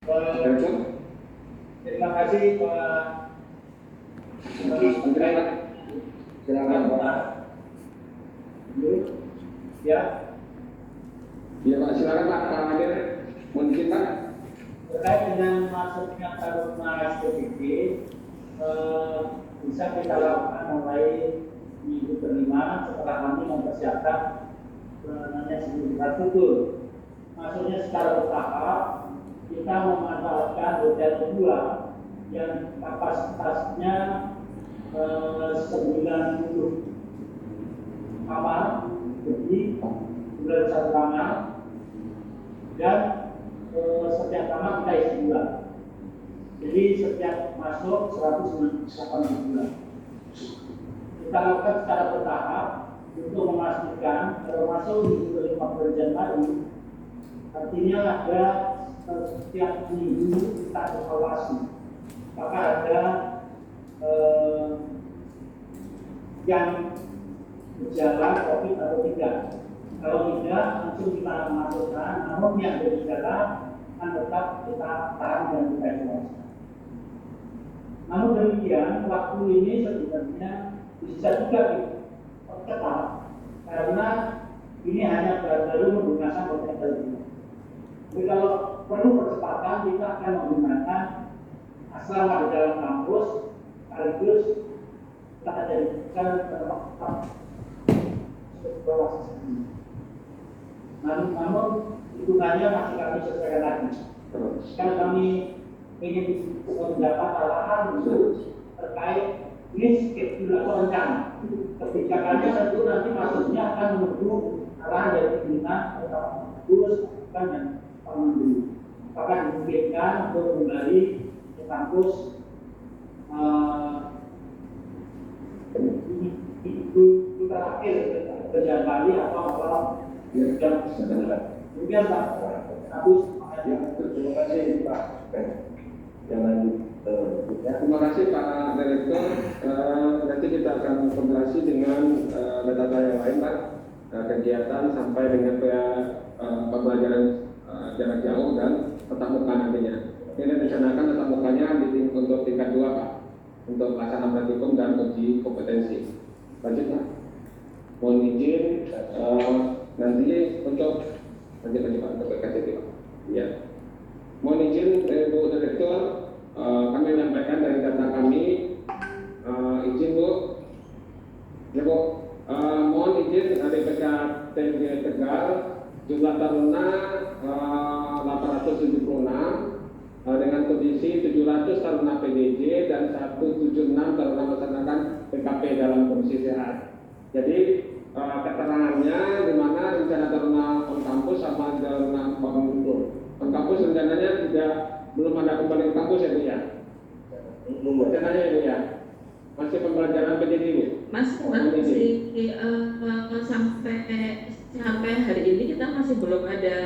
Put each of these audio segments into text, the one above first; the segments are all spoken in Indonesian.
Terima kasih Pak. Silakan Pak. Ya, Ya Pak, silakan Pak. Pak Hadir, mohon izin Pak. terkait dengan masuknya Taruna SPPG, bisa kita lakukan mulai minggu kelima setelah kami mempersiapkan infrastruktur. Masuknya secara bertahap, kita memanfaatkan hotel kedua yang kapasitasnya 90 kamar, jadi 91 kamar, dan setiap kamar kita isi 2. Jadi setiap masuk 180 bulan. Kita lakukan secara bertahap untuk memastikan kalau masuk di 15 Januari, artinya ada setiap minggu kita evaluasi apakah ada yang berjalan COVID atau tidak. Kalau tidak, langsung kita masukkan. Namun yang bergejala akan tetap kita tahan dan kita evaluasi. Namun demikian, waktu ini sebenarnya bisa juga dipercepat karena ini hanya baru menggunakan hotel ini. Jadi kalau perlu percepatan, kita akan menggunakan asrama di dalam kampus, sekaligus kita jadikan tempat bawah ini. Namun hitungannya masih kami sesuaikan lagi. Karena kami ingin mendapat arahan terkait ini schedule atau rencana. Kebijakannya tentu nanti maksudnya akan menunggu arahan dari pimpinan atau kampus dan pengunjung. Apakah dimungkinkan untuk kembali ke kampus itu terakhir ke Januari atau jam 9. Demikian Pak. Agus. Terima kasih Pak. Terima kasih Pak Direktur. Nanti kita akan koordinasi dengan data yang lain Pak. Kegiatan sampai dengan pembelajaran jarak jauh dan tatap muka nantinya. Ini direncanakan tatap mukanya untuk tingkat 2 Pak, untuk pelaksanaan praktikum dan uji kompetensi. Lanjut Pak. Mohon izin nanti untuk lanjut Pak untuk PKCT Pak. Ya. Mohon izin Bu Direktur, kami menyampaikan dari data kami, izin Bu. Ya Bu, mohon izin dari PKTG Tegal, jumlah taruna 876 dengan kondisi 700 taruna PDJ dan 176 taruna melaksanakan PKP dalam kondisi sehat. Jadi keterangannya di mana rencana taruna on kampus sama taruna on kampus rencananya belum ada kembali ke kampus ya Bu ya? Rencananya ya Bu ya? Masih pembelajaran PDJ Bu? Masih sampai hari ini kita masih belum ada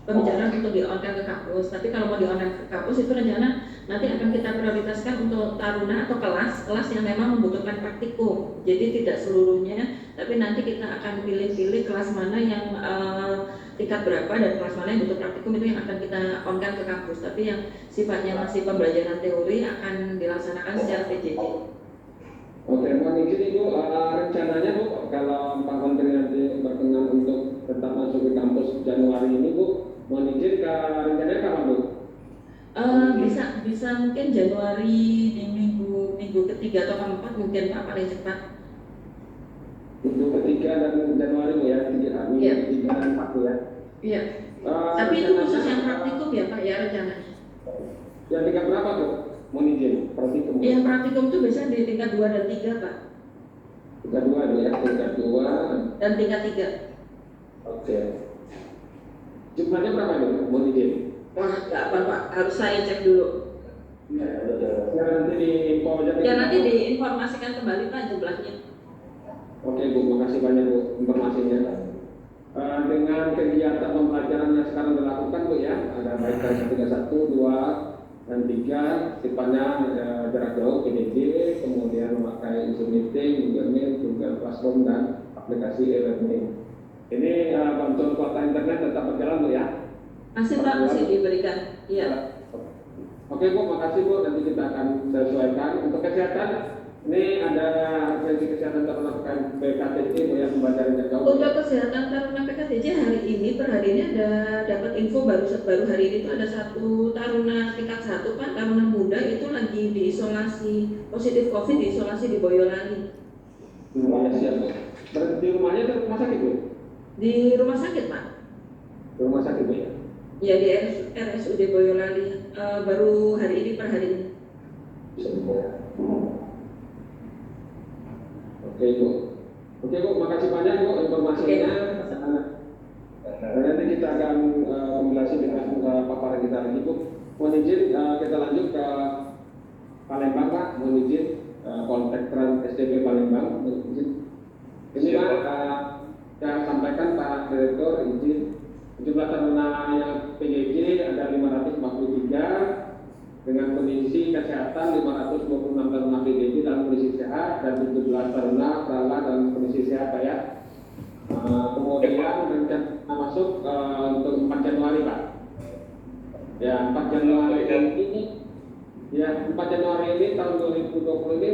pembicaraan untuk di-on-kan ke kampus. Tapi kalau mau di-on-kan ke kampus itu rencana nanti akan kita prioritaskan untuk taruna atau kelas yang memang membutuhkan praktikum. Jadi tidak seluruhnya, tapi nanti kita akan pilih-pilih kelas mana yang tingkat berapa dan kelas mana yang butuh praktikum itu yang akan kita on-kan ke kampus. Tapi yang sifatnya masih pembelajaran teori akan dilaksanakan secara PJJ. Oke, mohon izin Ibu, rencananya Bu, kalau Pak Menteri nanti berkenan untuk tetap masuk ke kampus Januari ini Bu, mohon izin rencananya kapan Bu? Bisa mungkin Januari di minggu ketiga atau keempat mungkin Pak, paling cepat. Minggu ketiga dan Januari Bu ya, minggu ketiga dan 4 Bu ya. Iya. Tapi itu khusus yang praktikum ya Pak ya rencananya. Yang tingkat berapa Bu? Mohon izin, praktikum. Yang praktikum itu biasanya di tingkat 2 dan 3 Pak. Tingkat 2 ya, tingkat 2 dan tingkat 3. Oke. Jumlahnya berapa nih? Mohon izin. Wah, nggak apa Pak, harus saya cek dulu. Ya, nanti diinfo aja. Ya nanti diinformasikan kembali Pak jumlahnya. Oke Bu, makasih banyak Bu informasinya. Dengan kegiatan pembelajaran yang sekarang dilakukan Bu ya, ada baik dari 1, 2, dan 3 sifatnya jarak jauh PDJ, kemudian memakai Zoom meeting, Google Meet, Google Classroom dan aplikasi e-learning. Ini bantuan kuota internet tetap berjalan Bu ya. Masih Pak, masih diberikan. Iya. Oke Bu, makasih Bu. Nanti kita akan sesuaikan. Untuk kesehatan, ini ada referensi kesehatan terhadap BKTC Bu yang membaca jadwal. Untuk kesehatan Taruna PKTJ hari ini per hari ini ada dapat info baru hari ini itu ada satu taruna tingkat 1 Pak, taruna muda itu lagi diisolasi positif COVID, diisolasi di Boyolali. Ya, siap Bu. Di rumahnya atau rumah sakit Bu? Di rumah sakit Pak. Di rumah sakit Bu ya? Ya di RSUD Boyolali baru hari ini per hari ini. Oke Bu. Oke Bu, makasih banyak Bu informasinya. Nanti kita akan kombinasi dengan paparan kita lagi Bu. Mohon izin kita lanjut ke Palembang Pak. Mohon izin kontak Trans SDB Palembang. Mohon izin. Ini Pak yang sampaikan Pak Direktur izin. Jumlah taruna yang PJJ ada 543 dengan kondisi kesehatan 526 taruna PJJ dalam kondisi sehat dan 17 taruna perala dalam kondisi sehat Pak ya. Kemudian rencana masuk untuk 4 Januari Pak. Ya 4 Januari ini ya 4 Januari ini tahun 2020 ini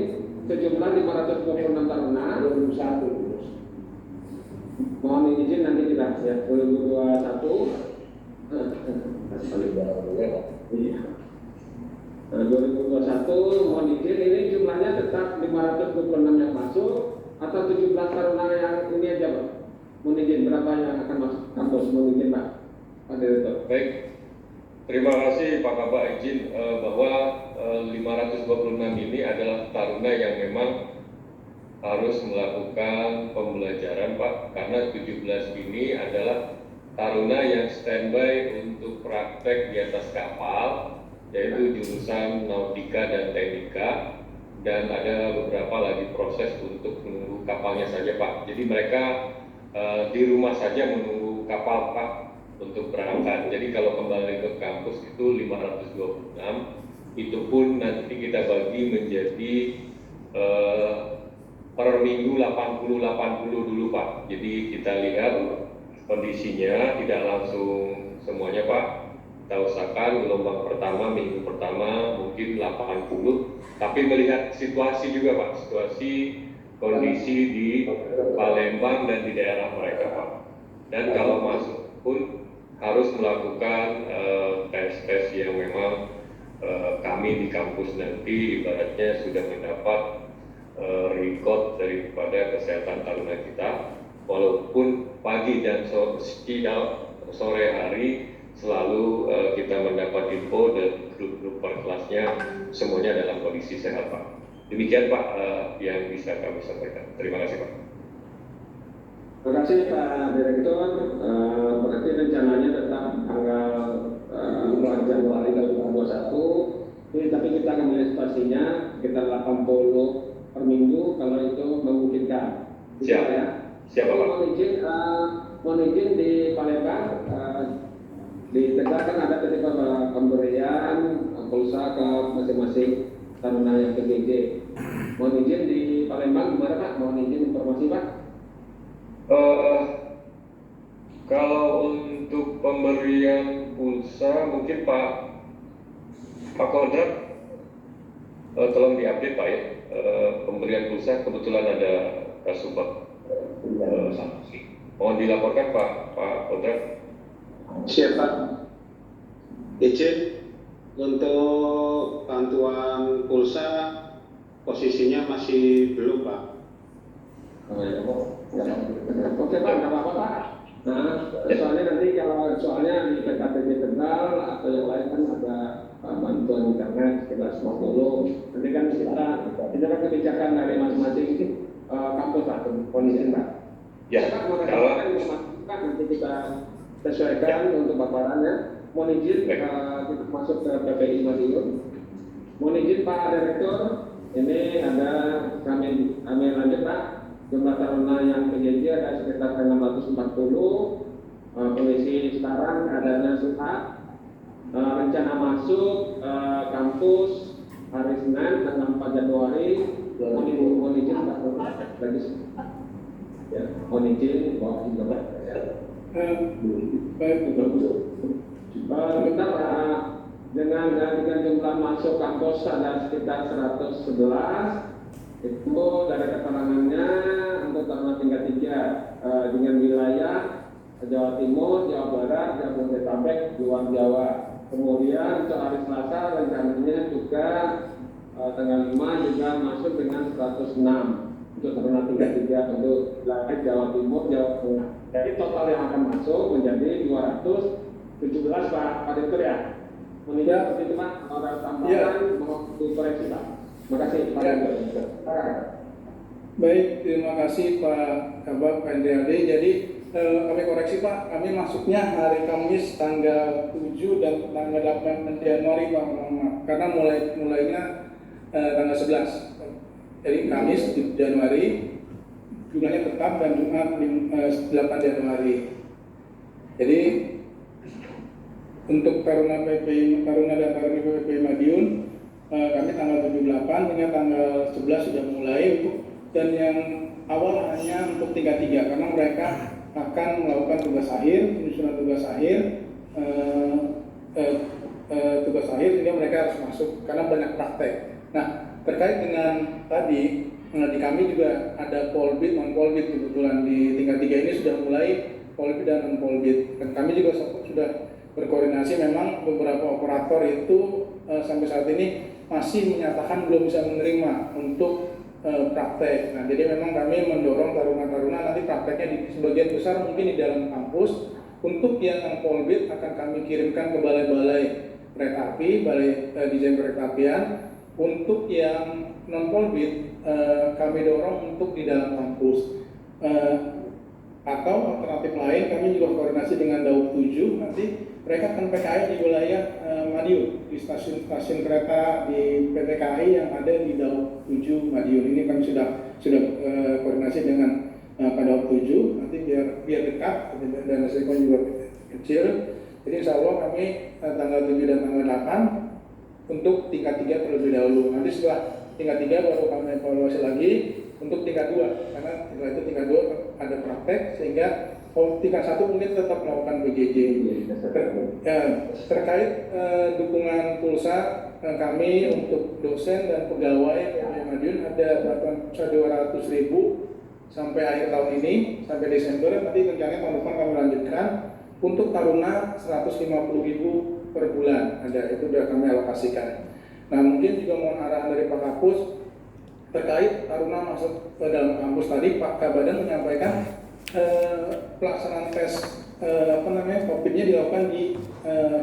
sejumlah 526 taruna 2021. Mohon izin nanti kita ya 2021 iya. 2021 mohon izin ini jumlahnya tetap 526 yang masuk atau 17 taruna yang ini aja Pak. Mohon izin berapa yang akan masuk kampus, mohon izin Pak Direktur. Baik, terima kasih Pak Kabak izin bahwa 526 ini adalah taruna yang memang harus melakukan pembelajaran Pak, karena 17 ini adalah taruna yang standby untuk praktek di atas kapal, yaitu jurusan nautika dan teknika, dan ada beberapa lagi proses untuk menunggu kapalnya saja Pak. Jadi mereka di rumah saja menunggu kapal Pak untuk berangkat. Jadi kalau kembali ke kampus itu 526, itu pun nanti kita bagi menjadi per minggu 80-80 dulu Pak. Jadi kita lihat kondisinya, tidak langsung semuanya Pak. Kita usahakan gelombang pertama, minggu pertama mungkin 80, tapi melihat situasi juga Pak, situasi kondisi di Palembang dan di daerah mereka Pak. Dan kalau masuk pun harus melakukan tes-tes yang memang kami di kampus nanti ibaratnya sudah mendapat record daripada kesehatan taruna kita, walaupun pagi dan sore hari selalu kita mendapat info dan grup-grup per kelasnya semuanya dalam kondisi sehat Pak. Demikian Pak yang bisa kami sampaikan. Terima kasih Pak. Terima kasih Pak Direktur. Berarti rencananya tetap tanggal 2 Januari 2021. Ini tapi kita akan melihat situasinya sekitar 80 per minggu kalau itu memungkinkan. Siap ya. Siap Pak. Mohon izin di Palembang di Tegal kan ada titik pemberian pulsa ke masing-masing taruna yang PJJ. Mohon izin di Palembang gimana Pak? Mohon izin informasi Pak. Kalau untuk pemberian pulsa mungkin Pak Kodrat tolong diupdate Pak ya. Pemberian pulsa kebetulan ada Kasubag sanksi. Mohon dilaporkan Pak Kodrat. Siap Pak. Izin untuk bantuan pulsa posisinya masih belum Pak. Oke Pak, nggak apa-apa Pak. Nah, soalnya nanti kalau soalnya di PKTJ Tegal atau yang lain kan ada bantuan internet sekitar 50. Nanti kan kita kan kebijakan dari masing-masing kampus Pak, kondisi Pak. Ya, kalau nanti kita sesuaikan untuk paparannya. Mohon izin kita masuk ke PPI Madiun. Mohon izin Pak Direktur, ini ada kami lanjut Pak. Jumlah taruna yang PJJ ada sekitar 640. Kondisi sekarang keadaannya sehat. Rencana masuk kampus hari Senin tanggal 4 Januari. Mohon izin Pak lagi. Ya, mohon izin Pak. Bentar, dengan jumlah masuk kampus ada sekitar 111. Itu dari keterangannya untuk tahun tingkat 3 dengan wilayah Jawa Timur, Jawa Barat, Jabodetabek, luar Jawa. Kemudian untuk hari Selasa rencananya juga tanggal 5 juga masuk dengan 106 untuk taruna tingkat 3 untuk wilayah Jawa Timur, Jawa Tengah. Jadi total yang akan masuk menjadi 217 Pak Direktur ya. Meninggal seperti itu Pak, ada tambahan mau dikoreksi Pak. Terima kasih Pak Direktur. Baik, terima kasih Pak Kabak PNDAD. Jadi kami koreksi Pak, kami masuknya hari Kamis tanggal 7 dan tanggal 8 Januari Pak, karena mulainya tanggal 11. Jadi Kamis Januari, jumlahnya tetap, dan Jumat 8 Januari. Jadi untuk Taruna dan Taruna PPI Madiun, kami tanggal 78 hingga tanggal 11 sudah mulai dan yang awal hanya untuk tingkat 3 karena mereka akan melakukan tugas akhir, penyusunan tugas akhir, sehingga mereka harus masuk karena banyak praktek. Nah, terkait dengan tadi, di kami juga ada polbid, non-polbid kebetulan di tingkat 3 ini sudah mulai polbid dan non-polbid. Dan kami juga sudah berkoordinasi, memang beberapa operator itu sampai saat ini masih menyatakan belum bisa menerima untuk praktek. Nah, jadi memang kami mendorong taruna-taruna nanti prakteknya di sebagian besar mungkin di dalam kampus. Untuk yang non-polbid akan kami kirimkan ke balai-balai kereta api, balai desain kereta apian. Untuk yang non-polbid kami dorong untuk di dalam kampus. Atau alternatif lain, kami juga koordinasi dengan Daob 7, nanti mereka akan PKI di wilayah Madiun, di stasiun kereta di PT KAI yang ada di Daob 7 Madiun. Ini kami sudah koordinasi dengan Pak Daob 7, nanti biar dekat dan resiko juga kecil. Jadi insya Allah kami tanggal 7 dan tanggal 8 untuk tingkat 3 terlebih dahulu. Nanti setelah tingkat 3 baru kami evaluasi lagi untuk tingkat 2, karena setelah itu tingkat 2 ada praktek, sehingga tingkat 1 mungkin tetap melakukan BJJ. Terkait dukungan pulsa kami untuk dosen dan pegawai PPI Madiun ada bantuan 200.000 sampai akhir tahun ini, sampai Desember. Nanti rencananya tahun depan kami lanjutkan. Untuk taruna 150.000 per bulan ada, itu sudah kami alokasikan. Nah, mungkin juga mohon arahan dari Pak Kapus terkait taruna masuk ke dalam kampus. Tadi Pak Kabadan menyampaikan pelaksanaan tes COVID-nya dilakukan di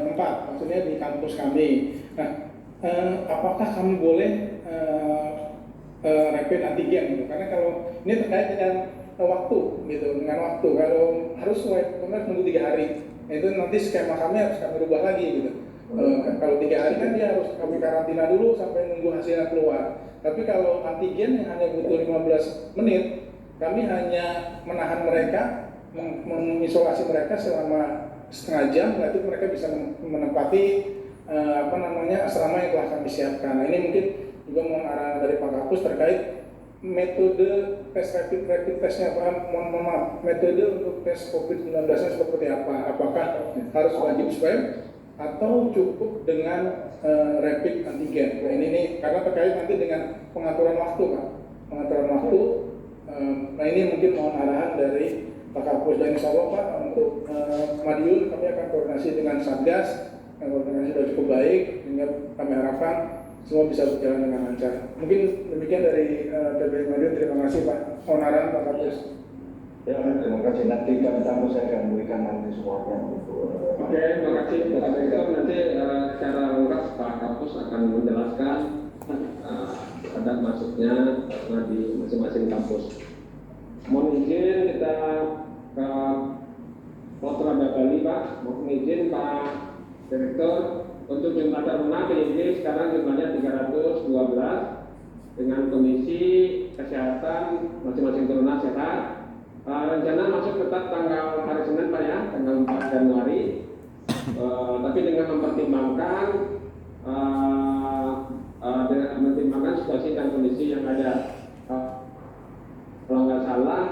tempat, maksudnya di kampus kami. Nah, apakah kami boleh rapid antigen gitu? Karena kalau ini terkait dengan waktu gitu, dengan waktu. Kalau harus benar nunggu 3 hari, nah, itu nanti skema kami harus kami rubah lagi gitu. Kalau 3 hari kan dia harus kami karantina dulu sampai nunggu hasilnya keluar. Tapi kalau antigen yang hanya butuh 15 menit, kami hanya menahan mereka, mengisolasi mereka selama setengah jam, itu mereka bisa menempati asrama yang telah kami siapkan. Nah, ini mungkin juga mohon arahan dari Pak Kapus terkait metode tes rapid testnya, metode untuk tes COVID-19 seperti apa? Apakah harus wajib swab atau cukup dengan rapid antigen? Nah, ini karena terkait nanti dengan pengaturan waktu, Pak. Pengaturan waktu. Nah, ini mungkin mohon arahan dari Pak Kapus, dan insya Allah Pak untuk Madiun kami akan koordinasi dengan Satgas, koordinasi sudah cukup baik, sehingga kami harapkan semua bisa berjalan dengan lancar. Mungkin demikian dari PPI Madiun. Terima kasih Pak. Mohon arahan Pak Kapus. Ya, terima kasih. Nanti kami tamu saya akan berikan nanti semuanya untuk. Oke, terima kasih Pak Direktur. Nanti secara lengkap Pak Kapus akan menjelaskan pada masuknya di masing-masing kampus. Mohon izin kita ke Polda Bali Pak. Mohon izin Pak Direktur, untuk jumlah taruna PJJ sekarang jumlahnya 312 dengan kondisi kesehatan masing-masing taruna sehat. Rencana masuk tetap tanggal hari Senin Pak ya, tanggal 4 Januari. Tapi dengan mempertimbangkan situasi dan kondisi yang ada. Kalau nggak salah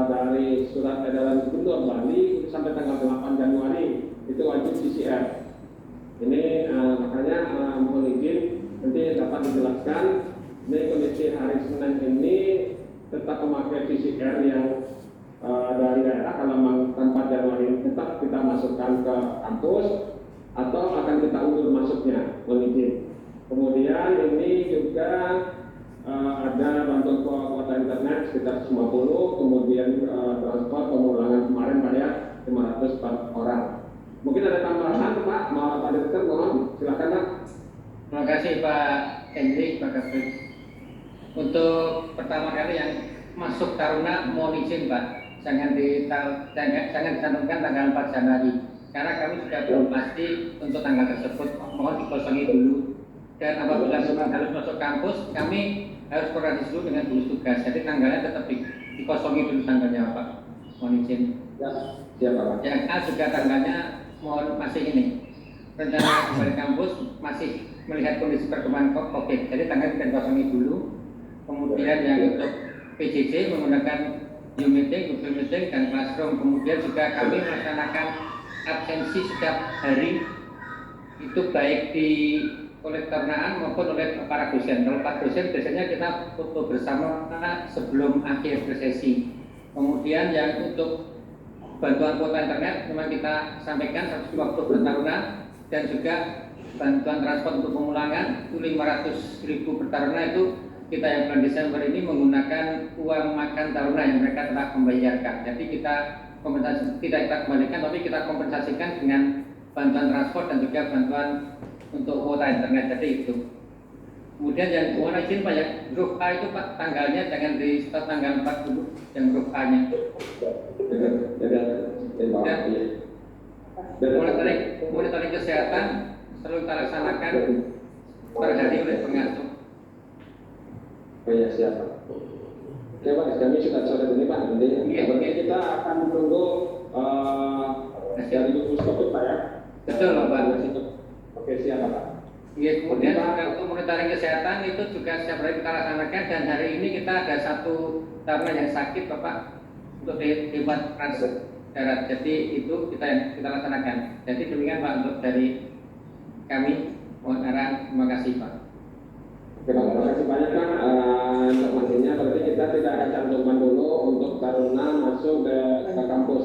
dari surat edaran Gubernur Bali sampai tanggal 8 Januari itu wajib PCR. menjelaskan ini kondisi hari Senin ini tetap memakai PCR yang dari daerah. Kalau memang tanpa Januari ini tetap kita masukkan ke kampus atau akan kita undur masuknya, mohon izin. Kemudian ini juga ada bantuan kuota internet sekitar 50, kemudian transport pemulangan kemarin Pak ya 504 orang. Mungkin ada tambahan Pak, Pak Direktur, mohon silakan Pak. Terima kasih Pak Henry, Pak Kapolri. Untuk pertama kali yang masuk Taruna mohon izin Pak, jangan dicantumkan tanggal 4 Januari karena kami sudah belum pasti untuk tanggal tersebut, mohon dikosongi dulu. Dan apabila memang harus masuk kampus, kami harus koordinasi dulu dengan gugus tugas. Jadi tanggalnya tetap dikosongi dulu tanggalnya Pak, mohon izin. Ya, siapa Pak? Yang A juga tanggalnya mohon masih ini. Rencana kembali kampus masih melihat kondisi perkembangan COVID. Jadi tanggal kita kosongi dulu. Kemudian yang untuk PJJ menggunakan Zoom meeting, Google meeting, dan Classroom. Kemudian juga kami melaksanakan absensi setiap hari itu baik oleh Tarunaan maupun oleh para dosen. Kalau Pak dosen biasanya kita foto bersama sebelum akhir sesi. Kemudian yang untuk bantuan kuota internet memang kita sampaikan 150 per Taruna dan juga bantuan transport untuk pemulangan itu 500.000 per Taruna itu kita yang bulan Desember ini menggunakan uang makan Taruna yang mereka telah membayarkan. Jadi kita kompensasi, tidak kita kembalikan tapi kita kompensasikan dengan bantuan transport dan juga bantuan untuk kuota internet. Jadi itu. Kemudian yang mohon izin Pak ya, huruf A itu Pak tanggalnya jangan di start tanggal 4 dulu yang huruf A-nya. Monitoring kesehatan selalu kita laksanakan per hari oleh pengasuh. Oh ya, siapa? Oke Pak, kami sudah sore ini Pak. Nanti kita akan menunggu dari gugus COVID Pak ya. Betul Pak. Oke, siapa Pak? Ya, kemudian untuk monitoring kesehatan itu juga setiap hari kita laksanakan dan hari ini kita ada satu Taruna yang sakit Bapak untuk hebat transfer darat. Jadi itu kita laksanakan. Jadi demikian Pak untuk dari kami. Mohon arahan, terima kasih Pak. Oke Pak, terima kasih banyak Pak informasinya. Berarti kita tidak ada cantuman dulu untuk Taruna masuk ke kampus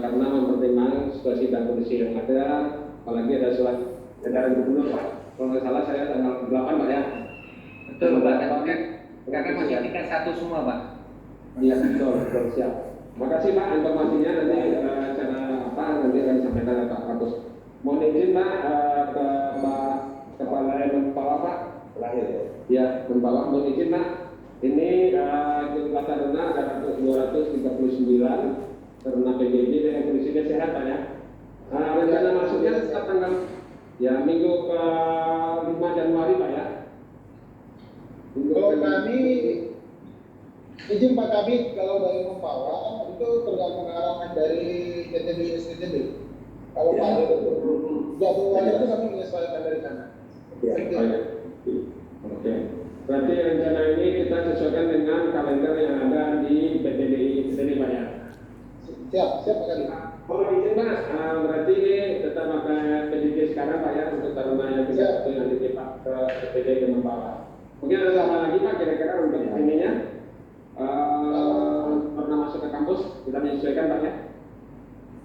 karena mempertimbangkan situasi dan kondisi yang ada. Apalagi ada surat edaran gubernur Pak. Kalau nggak salah saya tanggal 8 Pak ya. Betul Pak. Karena masih tingkat 1 semua Pak. Iya betul siap. Terima kasih Pak informasinya. Nanti cara apa nanti akan disampaikan oleh Pak Kapus. Mohon izin Pak ke Pak Kepala Menpawah Pak. Terakhir ya Menpawah mohon izin Pak. Ini jumlah Taruna ada 239 Taruna PJJ dengan kondisinya sehat Pak ya. Rencana masuknya setelah tanggal ya minggu ke 5 Januari Pak ya. Kalau kami izin Pak Kabit, kalau dari Mempawah itu tergantung arahan dari PTB STTB. Kalau Pak jadwalnya itu kami menyesuaikan dari sana. Oke. Berarti rencana ini kita sesuaikan dengan kalender yang ada di PTDI Pak ya. Siap Pak Kabit. Kalau izin Mas, berarti ini tetap pakai PJJ sekarang Pak ya untuk Taruna yang tidak nanti Pak ke PTD ke Mempawah. Mungkin ada apa lagi Pak kira-kira untuk ininya pernah masuk ke kampus kita menyesuaikan Pak ya?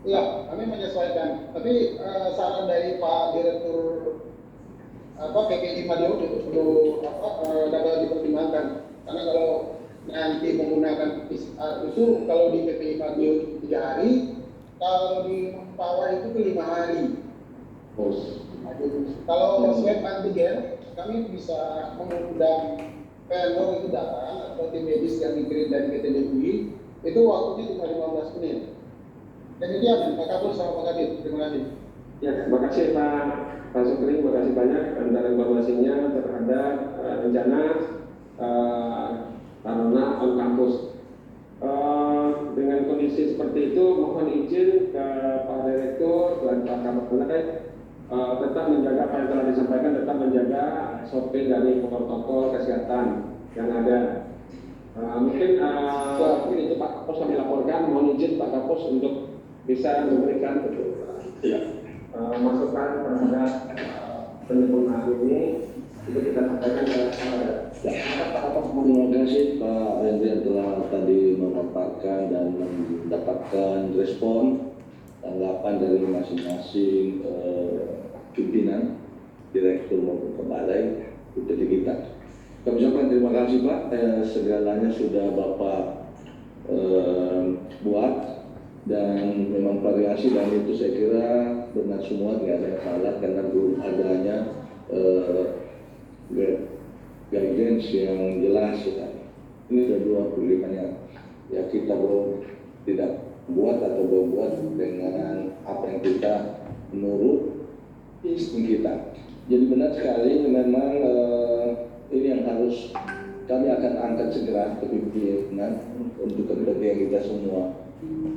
Iya, kami menyesuaikan. Tapi saran dari Pak Direktur PPI Madiun itu perlu dapat dipertimbangkan. Karena kalau nanti menggunakan PCR itu kalau di PPI Madiun 3 hari. Kalau di Mempawah itu ke 5 hari. Kalau swab antigen, kami bisa mengundang vendor itu datang atau tim medis yang dikirim dari PTDUI, itu waktunya cuma 15 menit. Demikian Pak Kapus sama Pak Kabit, terima kasih. Ya, terima kasih Pak Sukri, terima kasih banyak antara informasinya terhadap rencana Taruna on kampus. Dengan kondisi seperti itu, mohon izin ke Pak Direktur dan Pak Kapolres tetap menjaga apa yang telah disampaikan, tetap menjaga SOP dari protokol kesehatan yang ada. Mungkin itu Pak Kapus kami laporkan, mohon izin Pak Kapus untuk bisa memberikan masukan terhadap penyempurnaan ini Itu kita sampaikan ke Terima kasih Pak Henry yang telah tadi memaparkan dan mendapatkan respon tanggapan dari masing-masing pimpinan, direktur maupun kepala UTT kita. Kami ucapkan terima kasih Pak, segalanya sudah Bapak buat dan memang variasi, dan itu saya kira benar semua, tidak ada yang salah karena belum adanya guidance yang jelas ya. Ini ada dua pilihan ya kita belum tidak buat atau berbuat dengan apa yang kita menurut insting kita. Jadi benar sekali memang ini yang harus kami akan angkat segera ke pimpinan untuk kepentingan kita semua.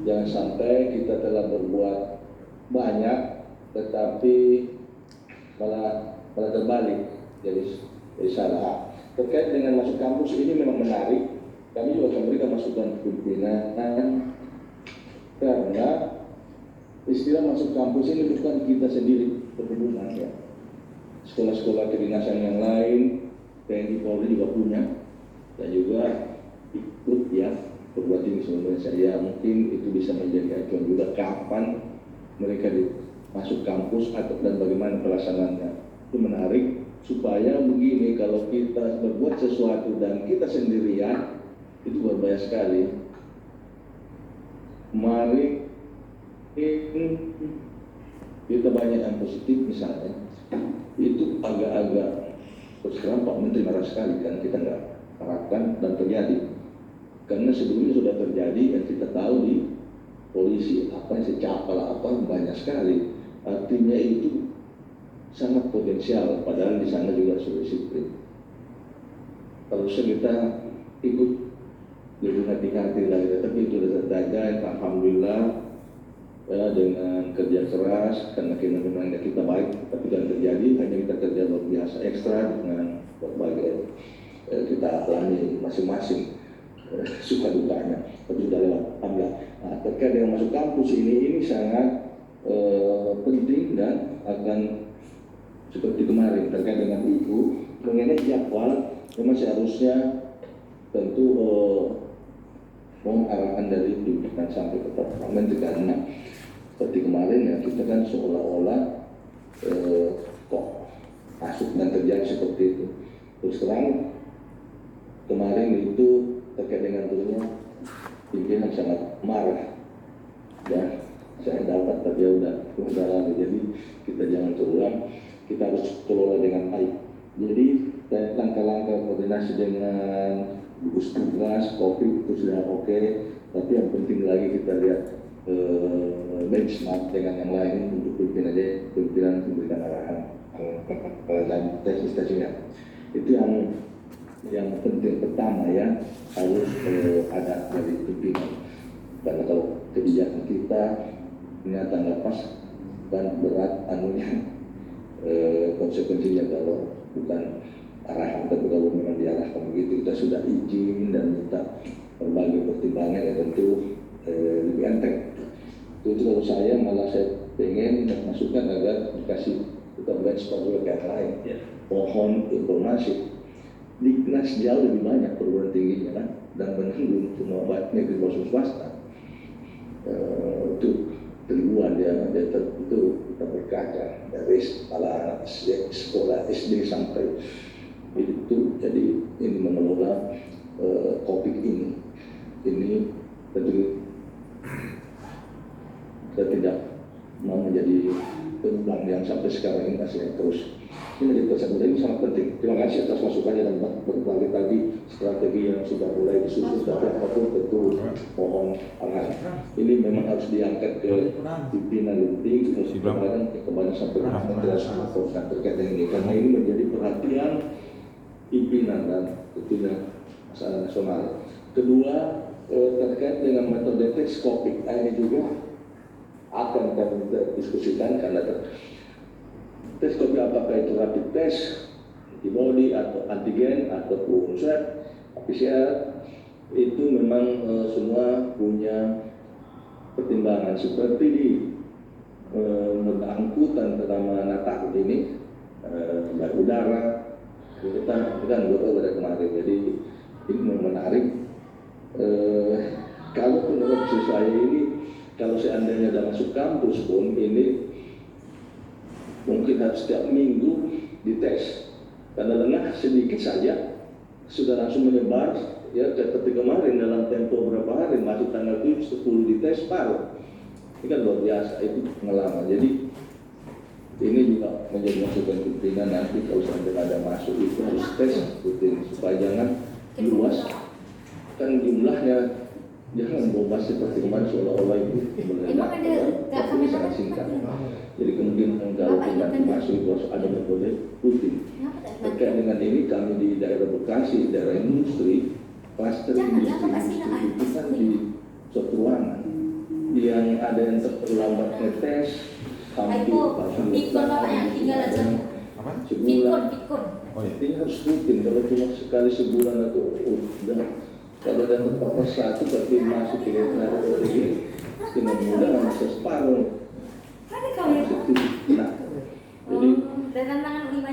Jangan sampai kita telah berbuat banyak tetapi malah terbalik jadi salah. Terkait dengan masuk kampus ini memang menarik. Kami juga akan memberikan masukan pimpinan karena istilah masuk kampus ini bukan kita sendiri berhubungan ya. Sekolah-sekolah kedinasan yang lain, TNI Polri juga punya dan juga ikut ya berbuat ini sebenarnya. Saya mungkin itu bisa menjadi acuan juga kapan mereka masuk kampus atau dan bagaimana pelaksanaannya. Itu menarik. Supaya begini, kalau kita berbuat sesuatu dan kita sendirian itu berbahaya sekali. Mari kita banyak yang positif misalnya, itu agak-agak terus terang Pak Menteri marah sekali kan kita nggak harapkan dan terjadi. Karena sebelumnya sudah terjadi dan kita tahu di polisi apa yang secapal apa banyak sekali. Artinya itu sangat potensial, padahal di sana juga sudah disiplin. Harusnya kita ikut lebih hati-hati lagi, tapi itu sudah terjaga. Alhamdulillah ya, dengan kerja keras, karena kinerja kita baik, tapi jangan terjadi hanya kita kerja luar biasa ekstra dengan berbagai kita alami masing-masing suka dukanya, tapi sudah lewat. Alhamdulillah. Nah, terkait dengan masuk kampus ini sangat penting dan akan seperti kemarin terkait dengan itu mengenai jadwal memang seharusnya tentu mohon arahan dari pimpinan sampai ke Parlemen, karena seperti kemarin ya kita kan seolah-olah kok masuk dan terjadi seperti itu. Terus terang kemarin itu terkait dengan turunnya pimpinan sangat marah ya. Saya dapat tapi ya udah lalu, jadi kita jangan terulang. Kita harus kelola dengan baik. Jadi langkah-langkah koordinasi dengan gugus tugas, COVID itu sudah oke, tapi yang penting lagi kita lihat benchmark dengan yang lain untuk pimpinan memberikan arahan dan teknis-teknisnya. Itu yang penting pertama ya, harus ada dari pimpinan. Karena kalau kebijakan kita ternyata nggak pas dan berat anunya, konsekuensinya kalau bukan arahan, tapi kalau memang diarahkan begitu kita sudah izin dan minta berbagai pertimbangan ya tentu lebih enteng. Itu kalau saya malah saya pengen masukan agar dikasih kita benchmark juga ke yang lain. Mohon informasi. Dignas jauh lebih banyak perguruan tingginya kan, dan menunggu semua negeri maupun swasta itu ribuan dia itu kita berkaca dari kepala anak sekolah SD sampai itu. Jadi ini mengelola COVID ini tentu kita tidak mau menjadi penumpang yang sampai sekarang ini masih terus. Ini menjadi tersebut ini sangat penting. Terima kasih atas masukannya dan berbagi tadi strategi yang sudah mulai disusun, tapi apapun tentu mohon arahan. Ini memang harus diangkat ke pimpinan penting, kemudian sampai ke terkait dengan ini, karena ini menjadi perhatian pimpinan dan tentunya masalah nasional. Kedua, terkait dengan metode tes COVID ini juga akan kami diskusikan, karena tes COVID apakah itu rapid test, antibody atau antigen ataupun swab, PCR, itu memang semua punya pertimbangan seperti di angkutan terutama Natal ini, udara, kita anggota pada kemarin. Jadi ini menarik. Kalau menurut saya ini, kalau seandainya sudah masuk kampus pun ini mungkin harus setiap minggu dites. Karena sedikit saja sudah langsung menyebar. Ya seperti kemarin dalam tempo berapa hari masuk tanggal 10 dites paruh. Ini kan luar biasa, itu pengalaman. Jadi ini juga menjadi masukan pimpinan nanti kalau sampai ada masuk itu harus tes rutin supaya jangan luas. Kan jumlahnya jangan bombas seperti kemarin seolah-olah itu meledak waktu sangat singkat. Jadi kemungkinan kalau nanti masuk itu harus ada metode rutin. Terkait dengan ini kami di daerah Bekasi, daerah industri, kluster industri itu kan di suatu ruangan yang ada yang terlambat ngetes hampir sebulan. Ini harus rutin, kalau cuma sekali sebulan atau udah kalau ada tempat satu berarti masuk ke daerah ini dengan mudah nggak bisa separuh. Nah, jadi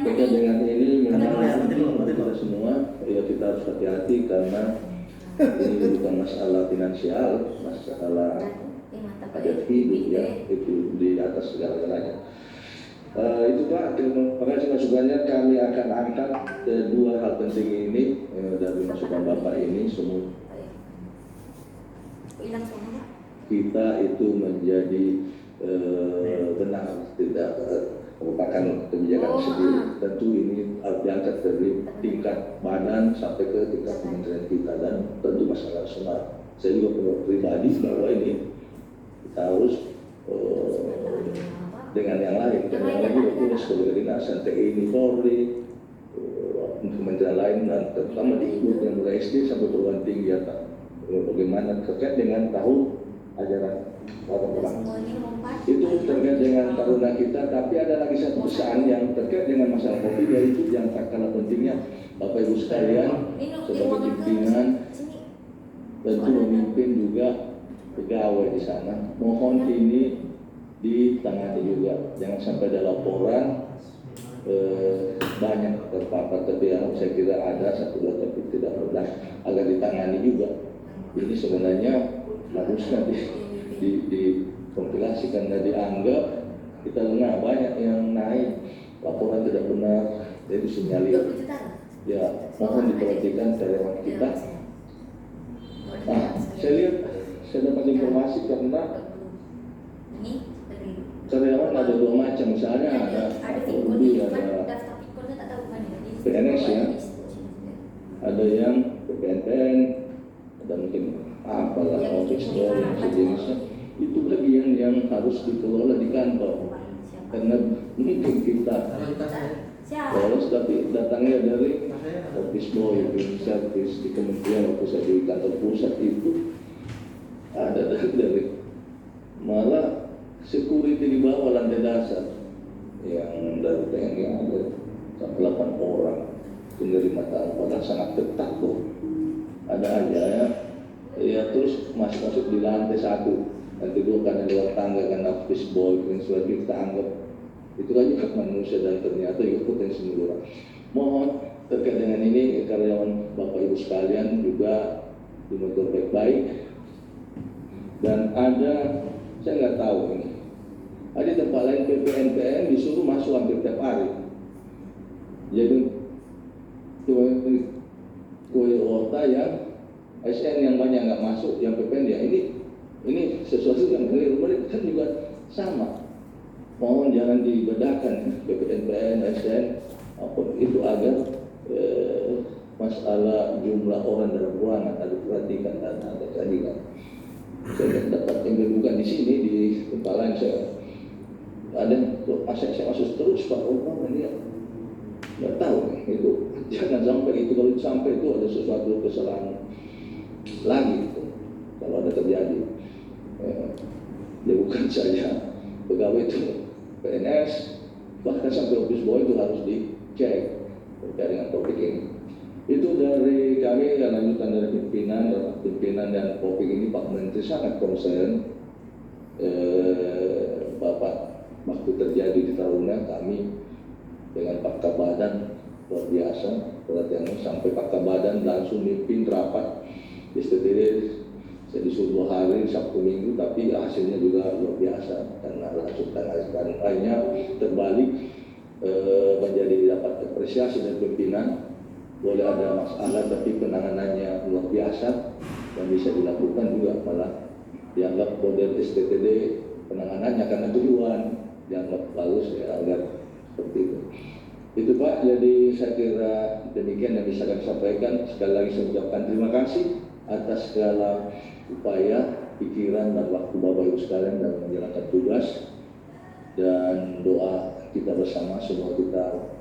terkait dengan ini memang kita semua ya kita harus hati-hati karena ini bukan masalah finansial, masalah hajat hidup ya, itu di atas segala-galanya. Itu Pak, terima kasih masukannya. Kami akan angkat dua hal penting ini dari masukan Bapak ini semua. Kita itu menjadi benar tidak merupakan kebijakan sendiri. Tentu ini harus diangkat dari tingkat badan sampai ke tingkat kementerian kita dan tentu masalah nasional. Saya juga pribadi bahwa ini kita harus dengan yang lain, dan yang lain juga punya sekolah kedinasan TNI, Polri, kementerian lain dan terutama diikut yang mulai SD sampai perguruan tinggi atau bagaimana terkait dengan tahun ajaran orang. Itu terkait dengan taruna kita, tapi ada lagi satu pesan yang terkait dengan masalah kopi, yaitu yang tak kalah pentingnya Bapak Ibu sekalian sebagai pimpinan tentu memimpin juga pegawai di sana. Mohon ini ditangani juga, jangan sampai ada laporan banyak terpapar, tapi yang saya kira ada satu dua tapi tidak mudah agar ditangani juga. Ini sebenarnya harusnya dikompilasi karena dianggap kita dengar banyak yang naik laporan tidak benar, jadi disinyalir. Ya, mohon diperhatikan karyawan kita. Nah, saya lihat, saya dapat informasi karena karyawan ada dua macam, misalnya ada PNS ya, ada yang PPNPN, ada mungkin apalah office boy dan sejenisnya. Itu bagian yang harus dikelola di kantor, karena mungkin kita lolos tapi datangnya dari office boy, service di kementerian waktu saya di kantor pusat itu ada dari malah security di bawah lantai dasar yang dari TNI ada sampai 8 orang penerima tamu, padahal sangat ketat tuh. Ada aja ya terus masuk di lantai 1, nanti dua karena luar tangga karena office boy dan sebagainya kita anggap itu aja hak manusia dan ternyata juga potensi murah. Mohon terkait dengan ini karyawan Bapak Ibu sekalian juga dimonitor baik-baik. Dan ada, saya nggak tahu ini, ada tempat lain PPNPN disuruh masuk hampir tiap hari. Jadi kuota yang SN yang banyak nggak masuk, yang PPN ya ini sesuatu yang keliru. Mereka kan juga sama. Mohon jangan dibedakan PPNPN, SN, apapun itu agar masalah jumlah orang dalam ruangan harus diperhatikan dan ada keadilan. Saya dapat yang bukan di sini di tempat lain saya ada saya masuk terus Pak Omong ini nggak tahu itu jangan sampai itu, kalau sampai itu ada sesuatu kesalahan lagi itu kalau ada terjadi ya bukan saja pegawai itu PNS bahkan sampai office boy itu harus dicek terkait dengan topik ini. Itu dari kami dan lanjutan dari pimpinan dan topik ini Pak Menteri sangat concern. Bapak waktu terjadi di Taruna kami dengan Pak Kabadan luar biasa perhatiannya, sampai Pak Kabadan langsung mimpin rapat STTD. Saya disuruh 2 hari Sabtu Minggu, tapi hasilnya juga luar biasa karena langsung dan lainnya terbalik menjadi dapat apresiasi dari pimpinan. Boleh ada masalah tapi penanganannya luar biasa dan bisa dilakukan juga, malah dianggap model STTD penanganannya karena tujuan dianggap bagus ya, agar seperti itu. Itu Pak, jadi saya kira demikian yang bisa kami sampaikan. Sekali lagi saya ucapkan terima kasih atas segala upaya, pikiran, dan waktu Bapak Ibu sekalian dalam menjalankan tugas, dan doa kita bersama semua kita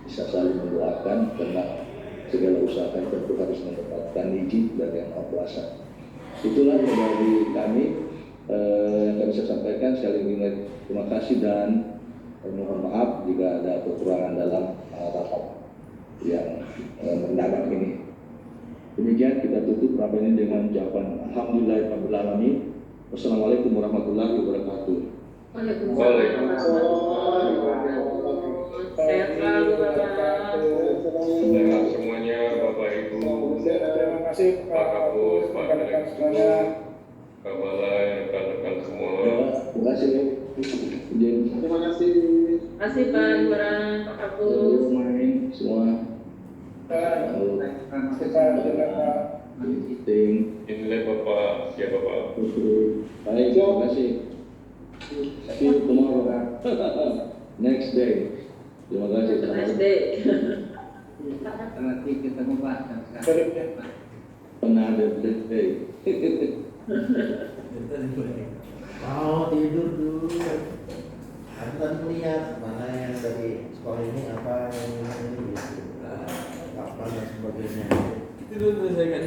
bisa saling mendoakan karena segala usaha tentu harus mendapatkan izin dari Yang Maha Kuasa. Itulah dari kami yang kami bisa sampaikan. Sekali lagi terima kasih dan mohon maaf jika ada kekurangan dalam rapat yang mendadak ini. Demikian kita tutup rapat ini dengan ucapan Alhamdulillahirabbil alamin. Wassalamualaikum warahmatullahi wabarakatuh. Sehat selalu Bapak. Sehat semuanya Bapak Ibu, Terima kasih Pak Kapus, Pak rekan-rekan Direktur, semuanya. Pak Balai, rekan-rekan semua. Terima kasih. Terima kasih. Terima kasih Pak Iwaran, Pak Kapus. Main semua. Terima kasih Pak. Ting. Inilah Bapak, siapa Pak? Baik, terima kasih. See you tomorrow. Next day. Terima kasih. Have a nice day. Nanti ketemu Pak. Another day. Mau tidur dulu. Aku kan melihat mana yang dari sekolah ini apa yang ini gitu. Kapan dan sebagainya. Itu dulu saya nggak